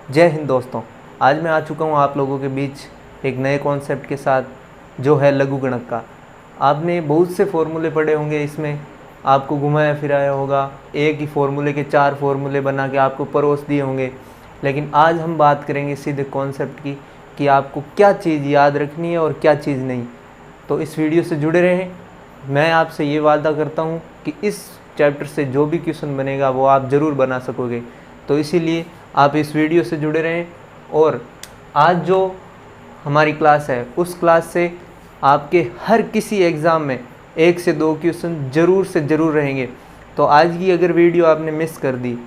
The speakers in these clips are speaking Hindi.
जय हिंद दोस्तों। आज मैं आ चुका हूँ आप लोगों के बीच एक नए कॉन्सेप्ट के साथ, जो है लघुगणक का। आपने बहुत से फॉर्मूले पढ़े होंगे, इसमें आपको घुमाया फिराया होगा, एक ही फॉर्मूले के 4 फॉर्मूले बना के आपको परोस दिए होंगे। लेकिन आज हम बात करेंगे सीधे कॉन्सेप्ट की कि आपको क्या चीज़ याद रखनी है और क्या चीज़ नहीं। तो इस वीडियो से जुड़े रहें। मैं आपसे ये वादा करता हूँ कि इस चैप्टर से जो भी क्वेश्चन बनेगा वो आप ज़रूर बना सकोगे। तो इसीलिए आप इस वीडियो से जुड़े रहें। और आज जो हमारी क्लास है, उस क्लास से आपके हर किसी एग्ज़ाम में 1 से 2 क्वेश्चन ज़रूर से ज़रूर रहेंगे। तो आज की अगर वीडियो आपने मिस कर दी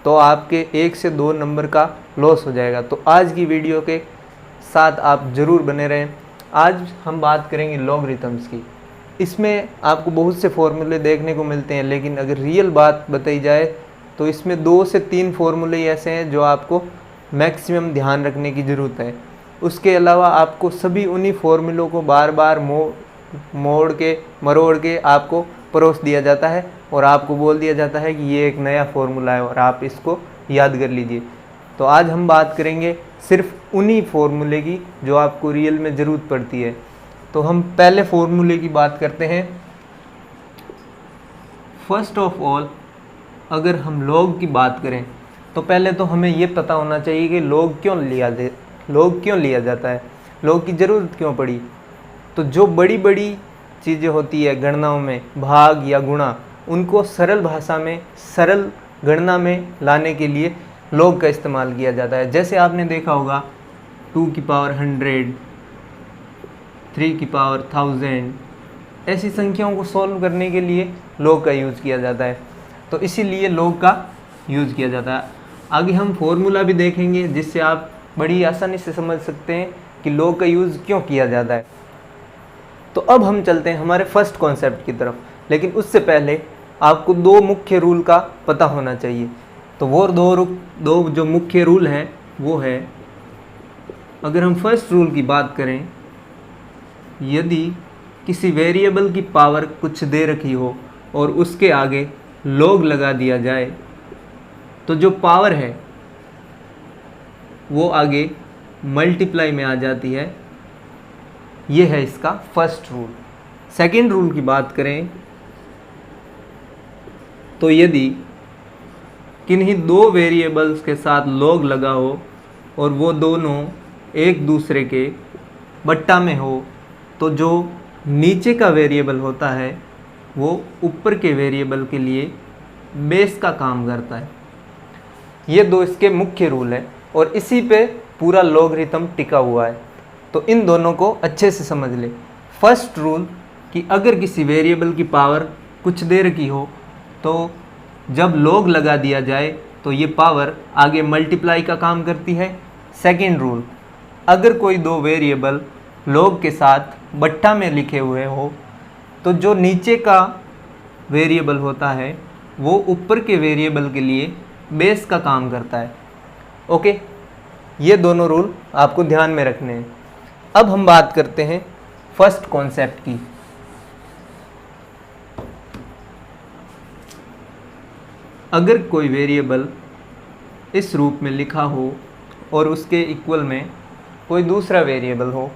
तो आपके 1 से 2 नंबर का लॉस हो जाएगा। तो आज की वीडियो के साथ आप ज़रूर बने रहें। आज हम बात करेंगे लॉगरिथम्स की। इसमें आपको बहुत से फॉर्मूले देखने को मिलते हैं, लेकिन अगर रियल बात बताई जाए तो इसमें 2 से 3 फार्मूले ऐसे हैं जो आपको मैक्सिमम ध्यान रखने की ज़रूरत है। उसके अलावा आपको सभी उन्हीं फार्मूलों को बार बार मोड़ के मरोड़ के आपको परोस दिया जाता है और आपको बोल दिया जाता है कि ये एक नया फार्मूला है और आप इसको याद कर लीजिए। तो आज हम बात करेंगे सिर्फ उन्हीं फार्मूले की जो आपको रियल में ज़रूरत पड़ती है। तो हम पहले फार्मूले की बात करते हैं। फर्स्ट ऑफ ऑल, अगर हम लॉग की बात करें तो पहले तो हमें ये पता होना चाहिए कि लॉग क्यों लिया जाता है, लॉग की ज़रूरत क्यों पड़ी। तो जो बड़ी बड़ी चीज़ें होती है गणनाओं में, भाग या गुणा, उनको सरल भाषा में, सरल गणना में लाने के लिए लॉग का इस्तेमाल किया जाता है। जैसे आपने देखा होगा 2 की पावर 100, 3 की पावर 1000, ऐसी संख्याओं को सॉल्व करने के लिए लॉग का यूज़ किया जाता है। तो इसीलिए लॉग का यूज़ किया जाता है। आगे हम फॉर्मूला भी देखेंगे जिससे आप बड़ी आसानी से समझ सकते हैं कि लॉग का यूज़ क्यों किया जाता है। तो अब हम चलते हैं हमारे फर्स्ट कॉन्सेप्ट की तरफ, लेकिन उससे पहले आपको 2 मुख्य रूल का पता होना चाहिए। तो वो दो जो मुख्य रूल हैं वो है, अगर हम फर्स्ट रूल की बात करें, यदि किसी वेरिएबल की पावर कुछ दे रखी हो और उसके आगे लॉग लगा दिया जाए तो जो पावर है वो आगे मल्टीप्लाई में आ जाती है। ये है इसका फर्स्ट रूल। सेकंड रूल की बात करें तो यदि किन्हीं 2 वेरिएबल्स के साथ लॉग लगा हो और वो दोनों एक दूसरे के बट्टा में हो तो जो नीचे का वेरिएबल होता है वो ऊपर के वेरिएबल के लिए बेस का काम करता है। ये 2 इसके मुख्य रूल हैं और इसी पे पूरा लॉगरिथम टिका हुआ है। तो इन दोनों को अच्छे से समझ ले। फर्स्ट रूल कि अगर किसी वेरिएबल की पावर कुछ दे रखी हो तो जब लॉग लगा दिया जाए तो ये पावर आगे मल्टीप्लाई का काम करती है। सेकंड रूल, अगर कोई 2 वेरिएबल लॉग के साथ बट्टा में लिखे हुए हो तो जो नीचे का वेरिएबल होता है वो ऊपर के वेरिएबल के लिए बेस का काम करता है। ओके, ये दोनों रूल आपको ध्यान में रखने हैं। अब हम बात करते हैं फर्स्ट कॉन्सेप्ट की। अगर कोई वेरिएबल इस रूप में लिखा हो और उसके इक्वल में कोई दूसरा वेरिएबल हो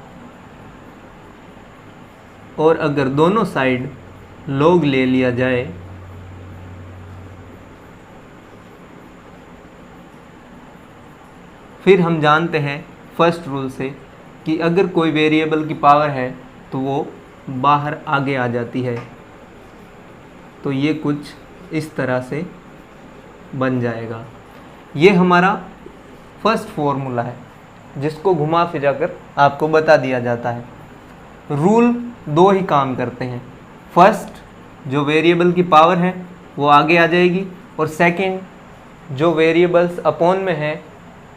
और अगर दोनों साइड लॉग ले लिया जाए फिर हम जानते हैं फर्स्ट रूल से कि अगर कोई वेरिएबल की पावर है तो वो बाहर आगे आ जाती है। तो ये कुछ इस तरह से बन जाएगा। ये हमारा फर्स्ट फॉर्मूला है जिसको घुमा फिरा कर आपको बता दिया जाता है। रूल 2 ही काम करते हैं। फर्स्ट, जो वेरिएबल की पावर है वो आगे आ जाएगी, और सेकंड, जो वेरिएबल्स अपॉन में है,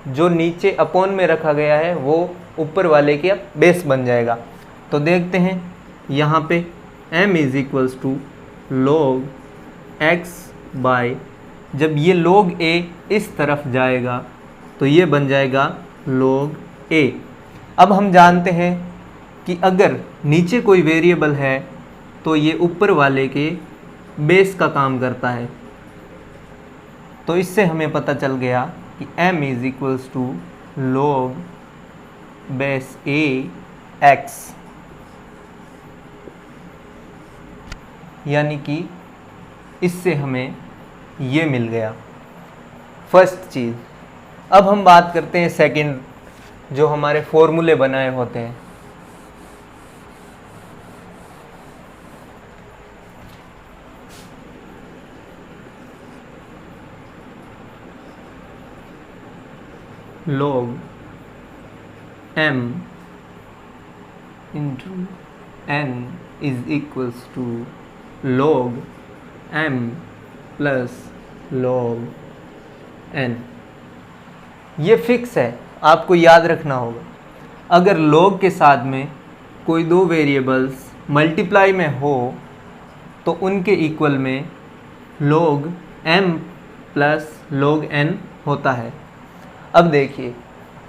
जो नीचे अपॉन में रखा गया है, वो ऊपर वाले के बेस बन जाएगा। तो देखते हैं यहाँ पे m = log x बाय, जब ये log a इस तरफ जाएगा तो ये बन जाएगा log a। अब हम जानते हैं कि अगर नीचे कोई वेरिएबल है तो ये ऊपर वाले के बेस का काम करता है। तो इससे हमें पता चल गया कि m is equals to log base a x, यानी कि इससे हमें ये मिल गया फर्स्ट चीज़। अब हम बात करते हैं सेकंड, जो हमारे फॉर्मूले बनाए होते हैं। log m into n is equals to log m plus log n। ये फिक्स है, आपको याद रखना होगा। अगर log के साथ में कोई दो वेरिएबल्स मल्टीप्लाई में हो तो उनके इक्वल में log m plus log n होता है। अब देखिए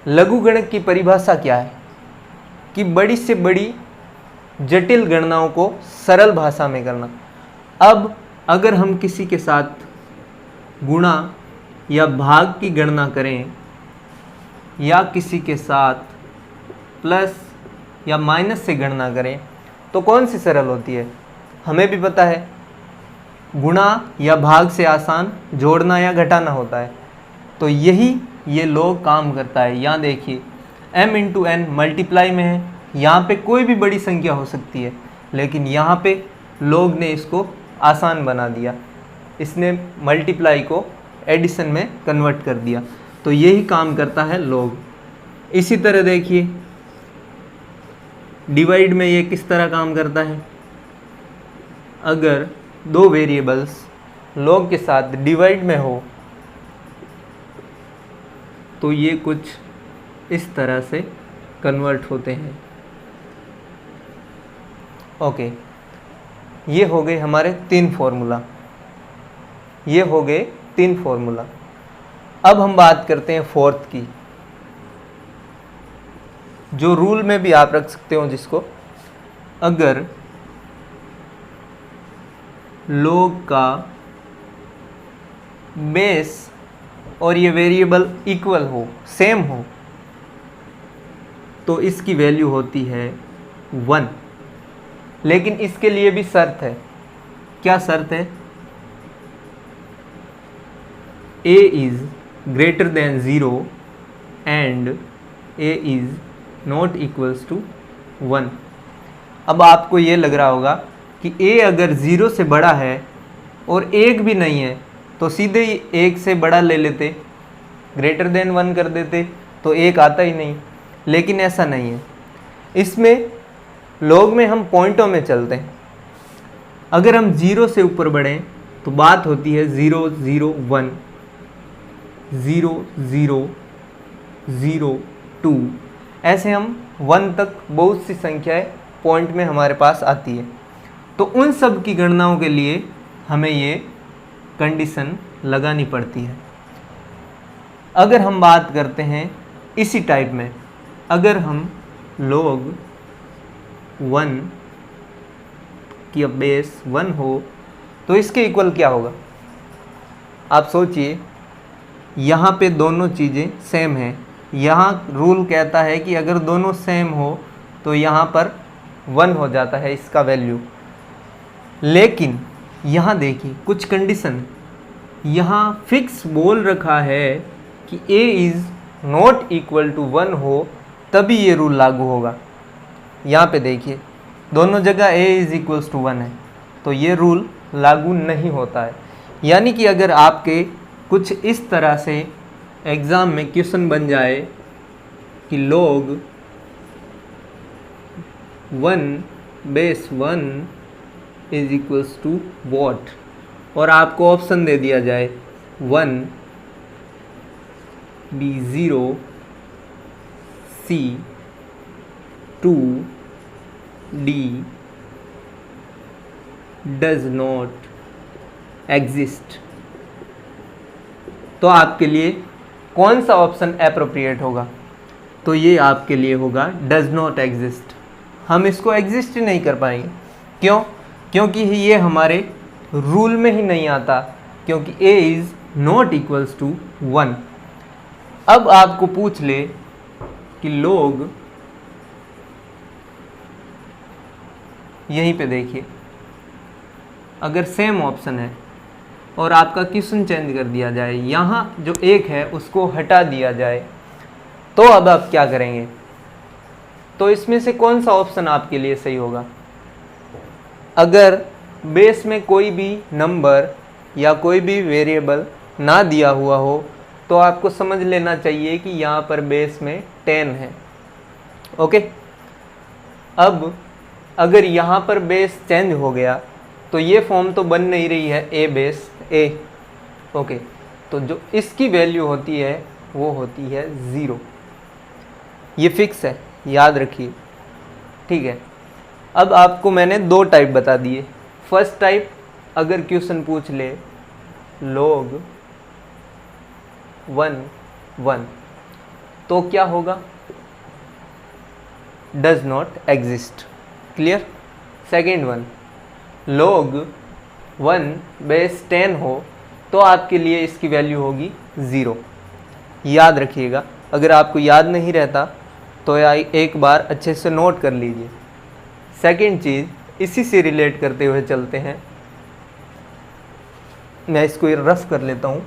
लघुगणक की परिभाषा क्या है कि बड़ी से बड़ी जटिल गणनाओं को सरल भाषा में करना। अब अगर हम किसी के साथ गुणा या भाग की गणना करें या किसी के साथ प्लस या माइनस से गणना करें तो कौन सी सरल होती है? हमें भी पता है गुणा या भाग से आसान जोड़ना या घटाना होता है। तो यही ये log काम करता है। यहाँ देखिए m इंटू n मल्टीप्लाई में है, यहाँ पे कोई भी बड़ी संख्या हो सकती है, लेकिन यहाँ पे log ने इसको आसान बना दिया, इसने मल्टीप्लाई को एडिशन में कन्वर्ट कर दिया। तो यही काम करता है log। इसी तरह देखिए डिवाइड में ये किस तरह काम करता है। अगर दो वेरिएबल्स log के साथ डिवाइड में हो तो ये कुछ इस तरह से कन्वर्ट होते हैं। ओके, ये हो गए हमारे तीन फॉर्मूला, ये हो गए तीन फॉर्मूला। अब हम बात करते हैं फोर्थ की, जो रूल में भी आप रख सकते हो, जिसको अगर log का बेस और ये वेरिएबल इक्वल हो, सेम हो, तो इसकी वैल्यू होती है 1। लेकिन इसके लिए भी शर्त है। क्या शर्त है? a is greater than 0 and a is not equals to 1। अब आपको ये लग रहा होगा कि a अगर 0 से बड़ा है और 1 भी नहीं है तो सीधे ही 1 से बड़ा ले लेते, ग्रेटर देन 1 कर देते, तो 1 आता ही नहीं। लेकिन ऐसा नहीं है, इसमें log में हम पॉइंटों में चलते हैं। अगर हम 0 से ऊपर बढ़ें तो बात होती है 0 0 1, 0 0 0 2, ऐसे हम 1 तक बहुत सी संख्याएं पॉइंट में हमारे पास आती है। तो उन सब की गणनाओं के लिए हमें ये कंडीशन लगानी पड़ती है। अगर हम बात करते हैं इसी टाइप में, अगर हम log 1 की बेस 1 हो तो इसके इक्वल क्या होगा? आप सोचिए, यहाँ पे दोनों चीज़ें सेम हैं। यहाँ रूल कहता है कि अगर दोनों सेम हो तो यहाँ पर 1 हो जाता है इसका वैल्यू। लेकिन यहाँ देखिए कुछ कंडीशन, यहाँ फिक्स बोल रखा है कि a is not equal to 1 हो तभी ये रूल लागू होगा। यहाँ पे देखिए दोनों जगह a इज़ इक्वल्स टू 1 है, तो ये रूल लागू नहीं होता है। यानी कि अगर आपके कुछ इस तरह से एग्ज़ाम में क्वेश्चन बन जाए कि log 1 base 1 is equals to what, और आपको ऑप्शन दे दिया जाए 1 B 0 C 2 D does not exist, तो आपके लिए कौन सा ऑप्शन एप्रोप्रिएट होगा? तो ये आपके लिए होगा डज नॉट एग्जिस्ट। हम इसको एग्जिस्ट ही नहीं कर पाएंगे। क्यों? क्योंकि ये हमारे रूल में ही नहीं आता, क्योंकि a is not equals to 1। अब आपको पूछ ले कि लोग, यहीं पे देखिए, अगर सेम ऑप्शन है और आपका क्वेश्चन चेंज कर दिया जाए, यहाँ जो 1 है उसको हटा दिया जाए, तो अब आप क्या करेंगे? तो इसमें से कौन सा ऑप्शन आपके लिए सही होगा? अगर बेस में कोई भी नंबर या कोई भी वेरिएबल ना दिया हुआ हो तो आपको समझ लेना चाहिए कि यहाँ पर बेस में 10 है। ओके, अब अगर यहाँ पर बेस चेंज हो गया तो ये फॉर्म तो बन नहीं रही है ए बेस ए। ओके, तो जो इसकी वैल्यू होती है वो होती है 0। ये फिक्स है, याद रखिए, ठीक है। अब आपको मैंने 2 टाइप बता दिए। फर्स्ट टाइप, अगर क्वेश्चन पूछ ले log 1 1 तो क्या होगा? Does not exist. Clear? Second one, log 1 base 10 हो तो आपके लिए इसकी वैल्यू होगी 0। याद रखिएगा, अगर आपको याद नहीं रहता तो एक बार अच्छे से नोट कर लीजिए। सेकेंड चीज़, इसी से रिलेट करते हुए चलते हैं, मैं इसको रफ कर लेता हूँ।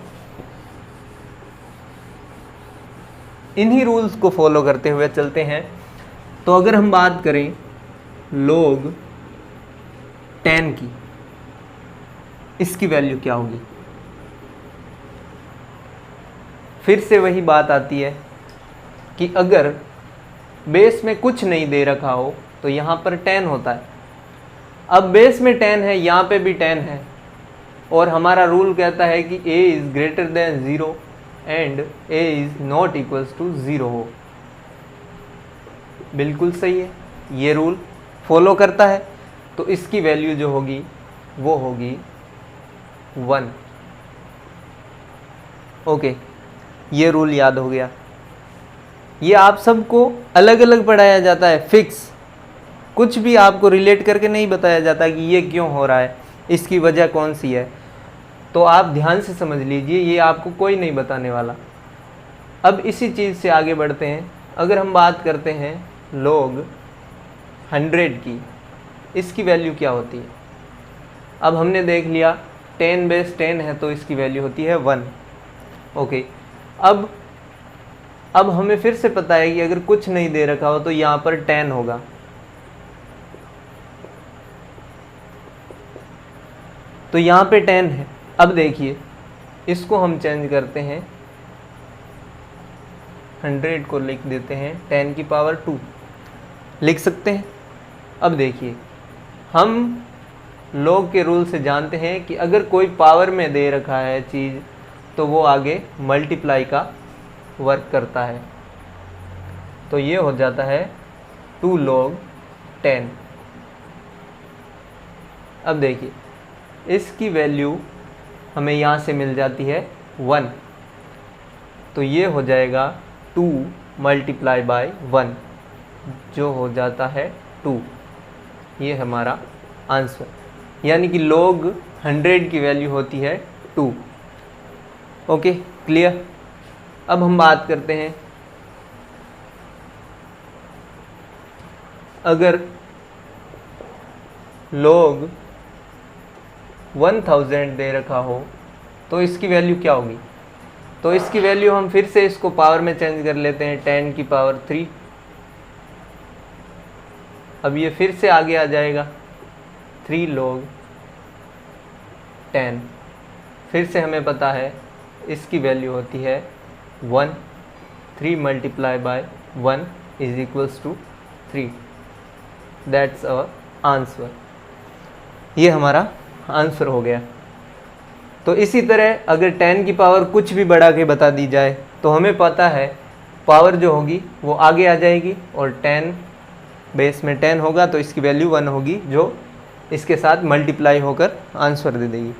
इन्हीं रूल्स को फॉलो करते हुए चलते हैं। तो अगर हम बात करें log 10 की, इसकी वैल्यू क्या होगी? फिर से वही बात आती है कि अगर बेस में कुछ नहीं दे रखा हो तो यहाँ पर 10 होता है। अब बेस में 10 है, यहाँ पे भी 10 है, और हमारा रूल कहता है कि a is greater than 0 and a is not equals to 0 हो। बिल्कुल सही है, ये रूल फॉलो करता है। तो इसकी वैल्यू जो होगी वो होगी 1। ओके, ये रूल याद हो गया। ये आप सबको अलग अलग पढ़ाया जाता है, फिक्स। कुछ भी आपको रिलेट करके नहीं बताया जाता कि ये क्यों हो रहा है, इसकी वजह कौन सी है। तो आप ध्यान से समझ लीजिए, ये आपको कोई नहीं बताने वाला। अब इसी चीज़ से आगे बढ़ते हैं। अगर हम बात करते हैं log 100 की, इसकी वैल्यू क्या होती है? अब हमने देख लिया 10 बेस 10 है तो इसकी वैल्यू होती है 1। ओके, अब हमें फिर से पता है कि अगर कुछ नहीं दे रखा हो तो यहाँ पर 10 होगा। तो यहाँ पे 10 है। अब देखिए, इसको हम चेंज करते हैं, 100 को लिख देते हैं 10 की पावर 2 लिख सकते हैं। अब देखिए, हम log के रूल से जानते हैं कि अगर कोई पावर में दे रखा है चीज़ तो वो आगे मल्टीप्लाई का वर्क करता है। तो ये हो जाता है 2 log 10। अब देखिए, इसकी वैल्यू हमें यहाँ से मिल जाती है 1, तो ये हो जाएगा 2 मल्टीप्लाई बाय 1 जो हो जाता है 2। ये हमारा आंसर, यानी कि log 100 की वैल्यू होती है 2। Okay, clear? अब हम बात करते हैं, अगर log 1000 दे रखा हो तो इसकी वैल्यू क्या होगी? तो इसकी वैल्यू हम फिर से इसको पावर में चेंज कर लेते हैं, 10 की पावर 3। अब ये फिर से आगे आ जाएगा 3 log 10। फिर से हमें पता है इसकी वैल्यू होती है 1। 3 multiply by 1 is equals to 3। That's our answer. ये हमारा आंसर हो गया। तो इसी तरह अगर 10 की पावर कुछ भी बढ़ा के बता दी जाए तो हमें पता है पावर जो होगी वो आगे आ जाएगी, और 10 बेस में 10 होगा तो इसकी वैल्यू 1 होगी जो इसके साथ मल्टीप्लाई होकर आंसर दे देगी।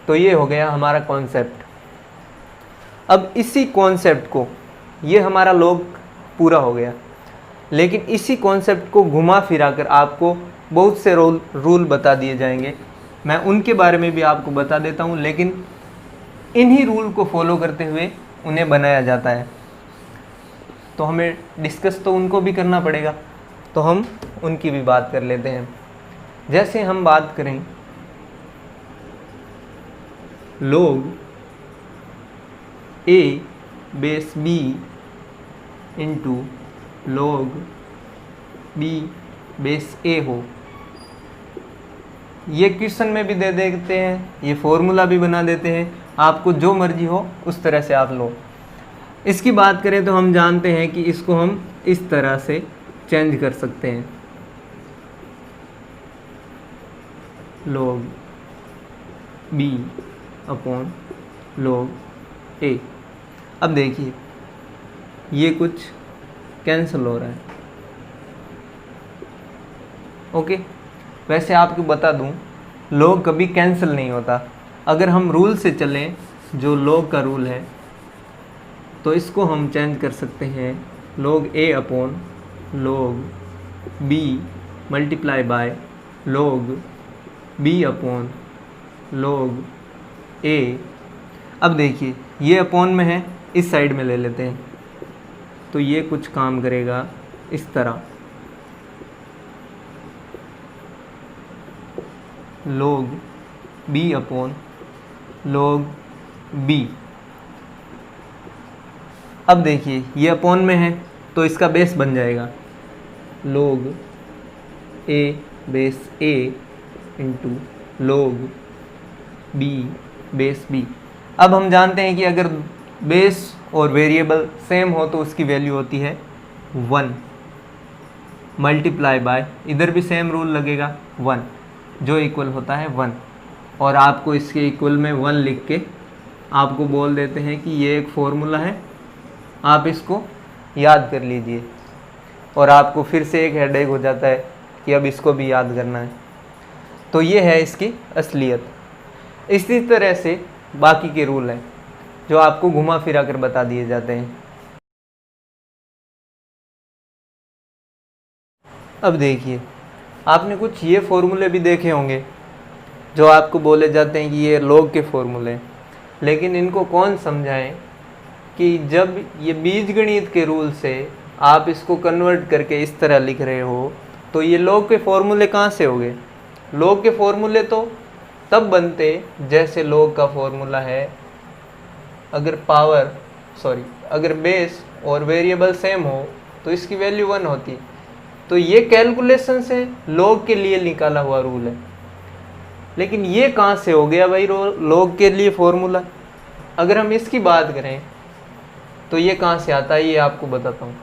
तो ये हो गया हमारा कॉन्सेप्ट। अब इसी कॉन्सेप्ट को, ये हमारा log पूरा हो गया, लेकिन इसी कॉन्सेप्ट को घुमा फिरा कर आपको बहुत से रूल बता दिए जाएंगे। मैं उनके बारे में भी आपको बता देता हूँ, लेकिन इन्हीं रूल को फॉलो करते हुए उन्हें बनाया जाता है। तो हमें डिस्कस तो उनको भी करना पड़ेगा, तो हम उनकी भी बात कर लेते हैं। जैसे हम बात करें log a base b into log b base a हो, ये क्वेश्चन में भी दे देते हैं, ये फॉर्मूला भी बना देते हैं, आपको जो मर्जी हो उस तरह से आप लो। इसकी बात करें तो हम जानते हैं कि इसको हम इस तरह से चेंज कर सकते हैं, log b upon log a। अब देखिए ये कुछ कैंसिल हो रहा है, ओके। वैसे आपको बता दूं, log कभी कैंसिल नहीं होता। अगर हम रूल से चलें, जो log का रूल है, तो इसको हम चेंज कर सकते हैं log a upon log b multiply by log b upon log a। अब देखिए ये अपॉन में है, इस साइड में ले लेते हैं, तो ये कुछ काम करेगा इस तरह, log b upon log b। अब देखिए ये अपॉन में है तो इसका बेस बन जाएगा log a base a into log b base b। अब हम जानते हैं कि अगर बेस और वेरिएबल सेम हो तो उसकी वैल्यू होती है 1 मल्टीप्लाई बाय, इधर भी सेम रूल लगेगा 1, जो इक्वल होता है 1। और आपको इसके इक्वल में 1 लिख के आपको बोल देते हैं कि ये एक फॉर्मूला है, आप इसको याद कर लीजिए। और आपको फिर से एक हेडेक हो जाता है कि अब इसको भी याद करना है। तो ये है इसकी असलियत। इसी तरह से बाकी के रूल हैं जो आपको घुमा फिरा कर बता दिए जाते हैं। अब देखिए आपने कुछ ये फॉर्मूले भी देखे होंगे जो आपको बोले जाते हैं कि ये log के फॉर्मूले, लेकिन इनको कौन समझाएं कि जब ये बीजगणित के रूल से आप इसको कन्वर्ट करके इस तरह लिख रहे हो तो ये log के फॉर्मूले कहाँ से हो गए। log के फॉर्मूले तो तब बनते जैसे log का फॉर्मूला है, अगर बेस और वेरिएबल सेम हो तो इसकी वैल्यू 1 होती। तो ये कैलकुलेशन से log के लिए निकाला हुआ रूल है। लेकिन ये कहाँ से हो गया भाई log के लिए फॉर्मूला। अगर हम इसकी बात करें तो ये कहाँ से आता है, ये आपको बताता हूँ।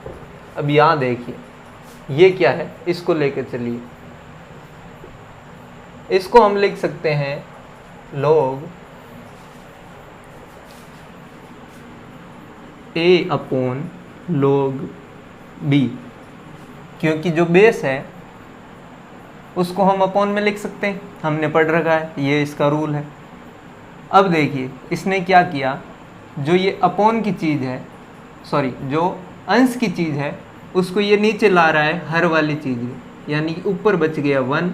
अब यहाँ देखिए ये क्या है, इसको लेकर चलिए। इसको हम लिख सकते हैं log a upon log b, क्योंकि जो बेस है उसको हम अपॉन में लिख सकते हैं, हमने पढ़ रखा है, ये इसका रूल है। अब देखिए इसने क्या किया, जो ये अपॉन की चीज़ है, जो अंश की चीज़ है, उसको ये नीचे ला रहा है हर वाली चीज़ में, यानी कि ऊपर बच गया 1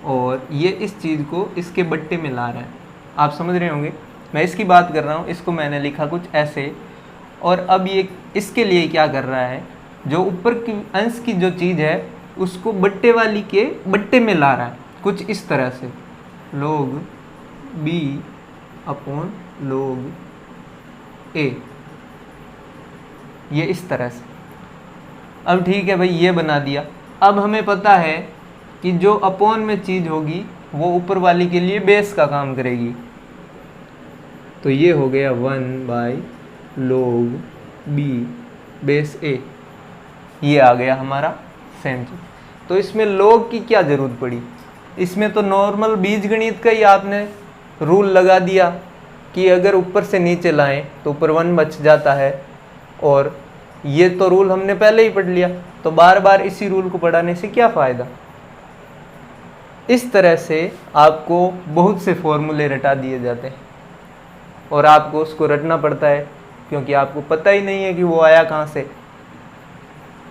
और ये इस चीज़ को इसके बट्टे में ला रहा है। आप समझ रहे होंगे मैं इसकी बात कर रहा हूँ। इसको मैंने लिखा कुछ ऐसे, और अब ये इसके लिए क्या कर रहा है, जो ऊपर की अंश की जो चीज़ है उसको बट्टे वाली के बट्टे में ला रहा है, कुछ इस तरह से log b upon log a, ये इस तरह से। अब ठीक है भाई, ये बना दिया। अब हमें पता है कि जो अपॉन में चीज़ होगी वो ऊपर वाली के लिए बेस का काम करेगी। तो ये हो गया 1/log b बेस a, ये आ गया हमारा सेम चीज। तो इसमें log की क्या ज़रूरत पड़ी, इसमें तो नॉर्मल बीजगणित का ही आपने रूल लगा दिया कि अगर ऊपर से नीचे लाएं तो ऊपर 1 बच जाता है, और ये तो रूल हमने पहले ही पढ़ लिया, तो बार बार इसी रूल को पढ़ाने से क्या फ़ायदा। इस तरह से आपको बहुत से फॉर्मूले रटा दिए जाते हैं और आपको उसको रटना पड़ता है क्योंकि आपको पता ही नहीं है कि वो आया कहाँ से।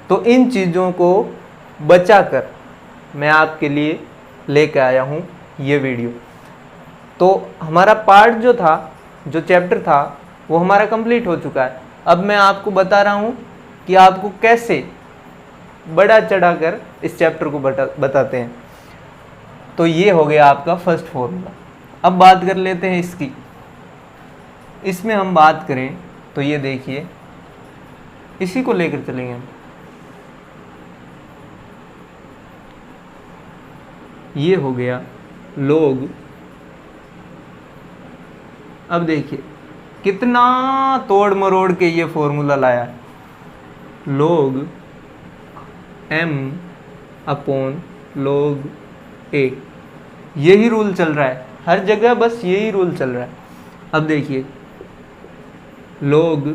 तो इन चीज़ों को बचाकर मैं आपके लिए लेकर आया हूँ ये वीडियो। तो हमारा पार्ट जो था, जो चैप्टर था, वो हमारा कंप्लीट हो चुका है। अब मैं आपको बता रहा हूँ कि आपको कैसे बड़ा चढ़ाकर इस चैप्टर को बताते हैं। तो ये हो गया आपका फर्स्ट फॉर्मूला। अब बात कर लेते हैं इसकी। इसमें हम बात करें तो ये देखिए, इसी को लेकर चलेंगे हम। ये हो गया log। अब देखिए कितना तोड़ मरोड़ के ये फॉर्मूला लाया, log m upon log a। यही रूल चल रहा है हर जगह, बस यही रूल चल रहा है। अब देखिए log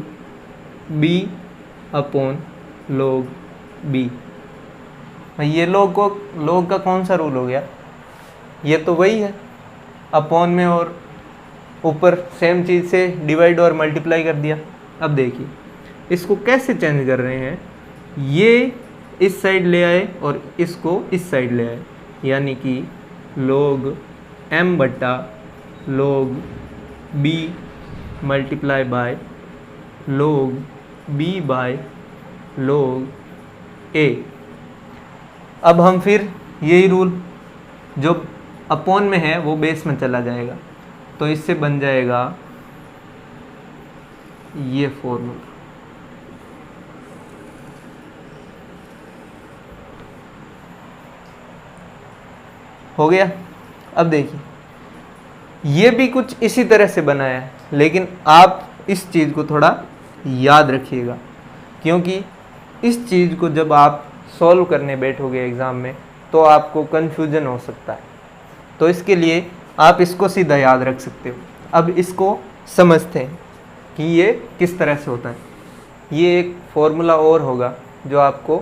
b upon log b। ये log का कौन सा रूल हो गया? ये तो वही है, अपॉन में और ऊपर सेम चीज़ से डिवाइड और मल्टीप्लाई कर दिया। अब देखिए इसको कैसे चेंज कर रहे हैं, ये इस साइड ले आए और इसको इस साइड ले आए, यानी कि log m बट्टा log b multiply by log b by log a। अब हम फिर यही रूल जो अपॉन में है वो बेस में चला जाएगा, तो इससे बन जाएगा ये फॉर्मूला। हो गया। अब देखिए ये भी कुछ इसी तरह से बनाया है, लेकिन आप इस चीज़ को थोड़ा याद रखिएगा, क्योंकि इस चीज़ को जब आप सॉल्व करने बैठोगे एग्ज़ाम में तो आपको कन्फ्यूजन हो सकता है। तो इसके लिए आप इसको सीधा याद रख सकते हो। अब इसको समझते हैं कि ये किस तरह से होता है। ये एक फॉर्मूला और होगा जो आपको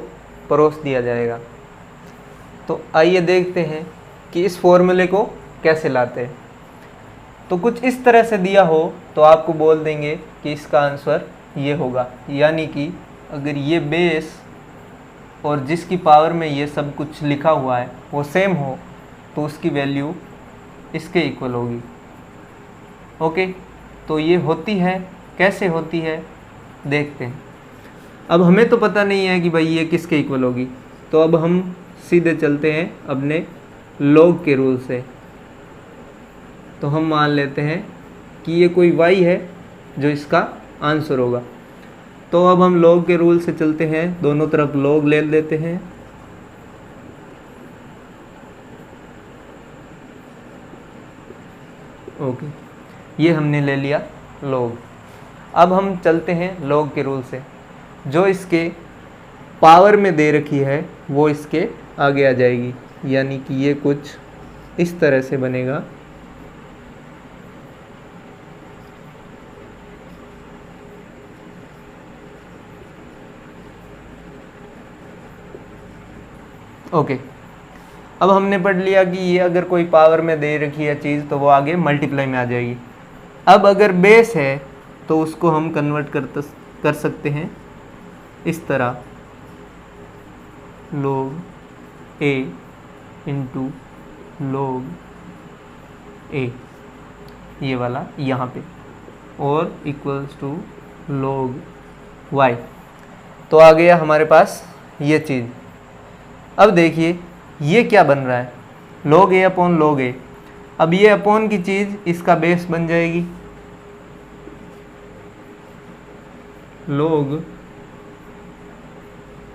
परोस दिया जाएगा। तो आइए देखते हैं कि इस फॉर्मूले को कैसे लाते हैं। तो कुछ इस तरह से दिया हो तो आपको बोल देंगे कि इसका आंसर ये होगा, यानी कि अगर ये बेस और जिसकी पावर में ये सब कुछ लिखा हुआ है वो सेम हो तो उसकी वैल्यू इसके इक्वल होगी। ओके, तो ये होती है, कैसे होती है देखते हैं। अब हमें तो पता नहीं है कि भाई ये किसके इक्वल होगी, तो अब हम सीधे चलते हैं अपने log के रूल से। तो हम मान लेते हैं कि ये कोई y है जो इसका आंसर होगा। तो अब हम log के रूल से चलते हैं, दोनों तरफ log ले लेते हैं। ओके, ये हमने ले लिया log। अब हम चलते हैं log के रूल से, जो इसके पावर में दे रखी है वो इसके आगे आ जाएगी, यानी कि ये कुछ इस तरह से बनेगा। ओके, अब हमने पढ़ लिया कि ये अगर कोई पावर में दे रखी है चीज़ तो वो आगे मल्टीप्लाई में आ जाएगी। अब अगर बेस है तो उसको हम कन्वर्ट कर सकते हैं इस तरह, log a into log a, ये वाला यहाँ पे, और इक्वल्स टू log y। तो आ गया हमारे पास ये चीज़। अब देखिए ये क्या बन रहा है, log a upon log a। अब ये अपॉन की चीज़ इसका बेस बन जाएगी, log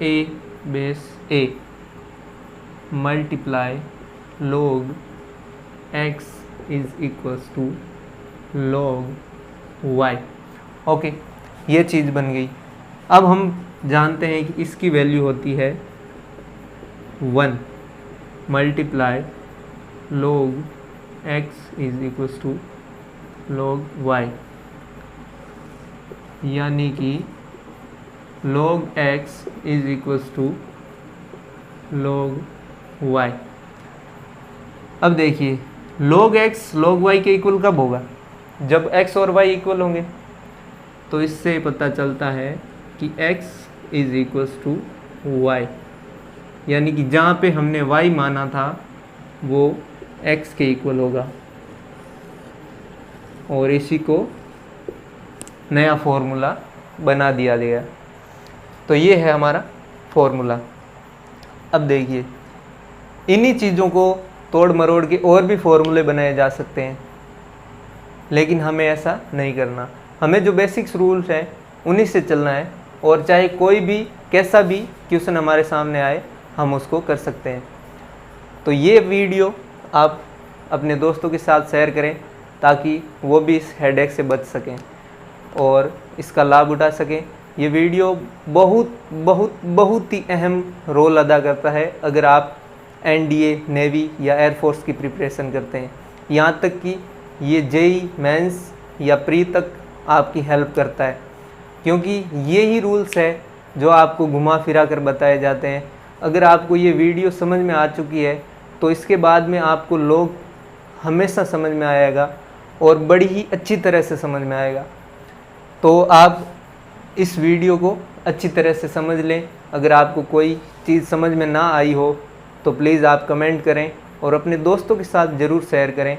a base a multiply log x is equals to log y। Okay, ये चीज़ बन गई। अब हम जानते हैं कि इसकी वैल्यू होती है 1 multiply log x is equals to log y, यानी कि log x is equals to log y। अब देखिए log x log y के इक्वल कब होगा? जब x और y इक्वल होंगे। तो इससे पता चलता है कि x is equals to y, यानी कि जहाँ पे हमने y माना था वो x के इक्वल होगा। और इसी को नया फॉर्मूला बना दिया गया। तो ये है हमारा फॉर्मूला। अब देखिए, इन्हीं चीज़ों को तोड़ मरोड़ के और भी फॉर्मूले बनाए जा सकते हैं, लेकिन हमें ऐसा नहीं करना। हमें जो बेसिक्स रूल्स हैं उन्हीं से चलना है, और चाहे कोई भी कैसा भी क्वेश्चन हमारे सामने आए हम उसको कर सकते हैं। तो ये वीडियो आप अपने दोस्तों के साथ शेयर करें ताकि वो भी इस हेडेक से बच सकें और इसका लाभ उठा सकें। ये वीडियो बहुत बहुत बहुत ही अहम रोल अदा करता है अगर आप एनडीए, नेवी या एयरफोर्स की प्रिपरेशन करते हैं। यहाँ तक कि ये जेई मेंस या प्री तक आपकी हेल्प करता है, क्योंकि ये ही रूल्स है जो आपको घुमा फिरा कर बताए जाते हैं। अगर आपको ये वीडियो समझ में आ चुकी है तो इसके बाद में आपको लोग हमेशा समझ में आएगा और बड़ी ही अच्छी तरह से समझ में आएगा। तो आप इस वीडियो को अच्छी तरह से समझ लें। अगर आपको कोई चीज़ समझ में ना आई हो तो प्लीज़ आप कमेंट करें और अपने दोस्तों के साथ ज़रूर शेयर करें,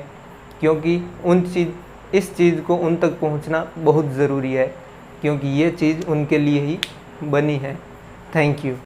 क्योंकि इस चीज़ को उन तक पहुंचना बहुत ज़रूरी है, क्योंकि ये चीज़ उनके लिए ही बनी है। Thank you.